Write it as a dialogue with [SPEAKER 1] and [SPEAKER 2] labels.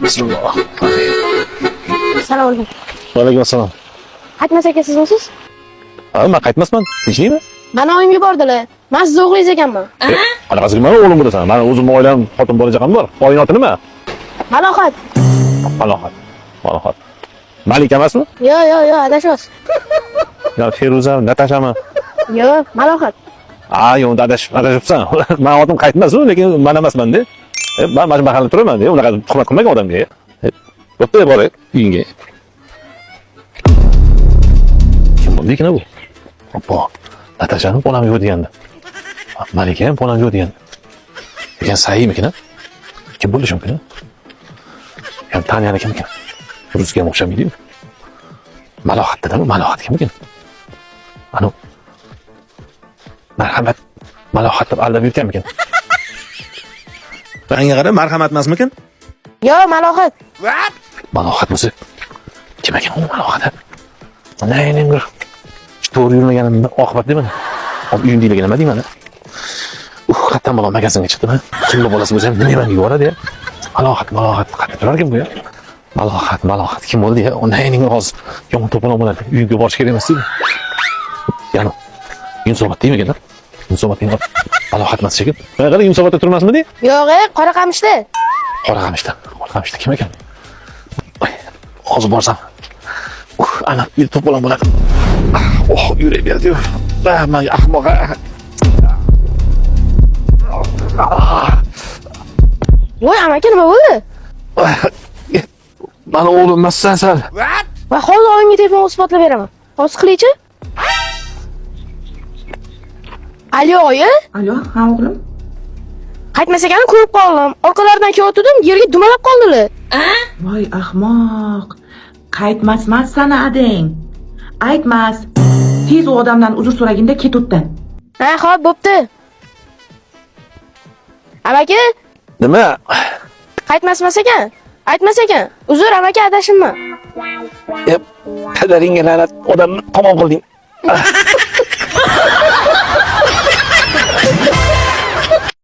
[SPEAKER 1] Bismillah.
[SPEAKER 2] Assalomu alaykum.
[SPEAKER 1] Va alaykum assalom.
[SPEAKER 2] Qaytmas aka sizmisiz?
[SPEAKER 1] Ha, men qaytmasman. Tinchlikmi?
[SPEAKER 2] Mani oyim yubordilar. Men sizni o'g'lingiz ekanman.
[SPEAKER 1] Qanaqasiga men o'g'lim bo'lasan? Men o'zimning oilam, xotin bola chaqam bor. Oying oti nima?
[SPEAKER 2] Malohat.
[SPEAKER 1] Malohat. Malika emasmi?
[SPEAKER 2] Yo, adashasiz.
[SPEAKER 1] Yo, Feruza, Natashami?
[SPEAKER 2] Yo, Malohat.
[SPEAKER 1] Yo'q, adashibsan. Men otim qaytmas, lekin men emasman-da. Men mana mahallada turaman-da. Unaqa hurmat qilmagan odamga. Bo'pti, boray uyingga. Kim bo'ldi ekan bu? Oppo. Natashani onam yo'q degandi. Malika ham onam yo'q degandi. Lekin Saimikin-a? Kim bo'lishi mumkin? Ham Taniyani kim ekan? Rusga ham o'xshamaydi-ku. Malohat dedimi? Malohat kim ekan? Anu marhamat Malohat deb aldab yurganmikan? Rangga qarab marhamat emasmikan?
[SPEAKER 2] Yo, Malohat.
[SPEAKER 1] Malohat bo'lsa kim ekan u Malohat? Nayning bir to'g'ri yurmaganimni oqibat deyman. Hozir uyimdagilarga nima deyman? Qattan bola magazinga chiqdimi? Kimni bolasi bo'lsa ham nima menga yuboradi ya? Malohat qattiq turar kim bu ya? Malohat kim bo'ldi ya? Nayning hozir yomon to'polon bo'ladi. Uyga borish kerak emas deydi. Yana Yunusobod deymikan? Yunusobod deymi? Malohat emas shekil. Qayerda Yunusobodda turmasmidi?
[SPEAKER 2] Yo'q, Qoraqamishda.
[SPEAKER 1] Qoraqamishda kim ekan? Hozir borsam. Ana bir to'polon bo'ladi. Yurak berdi-yu. Men ahmoq.
[SPEAKER 2] Voy, amaki nima bo'ldi?
[SPEAKER 1] Mana o'g'lim emassan sen.
[SPEAKER 2] Va hozir oyimga telefon isbotlab beraman. Hozir qiling-chi. Alo, oyi?
[SPEAKER 3] Alo, ha o'g'lim.
[SPEAKER 2] Qaytmas ekanini ko'rib qoldim. Orqalaridan kelayotdim, yerga dumalab qoldilar.
[SPEAKER 3] Voy ahmoq. Qaytmasmas sana ading. Aytmas. Tez u odamdan uzr so'raginda ketutdan.
[SPEAKER 2] Ha, xo'p, bo'pti. Amaki?
[SPEAKER 1] Nima?
[SPEAKER 2] Qaytmas ekan. Aytmas ekan. Uzr, amaki, adashimman.
[SPEAKER 1] Qadaringga la'nat, odamni qamon qilding.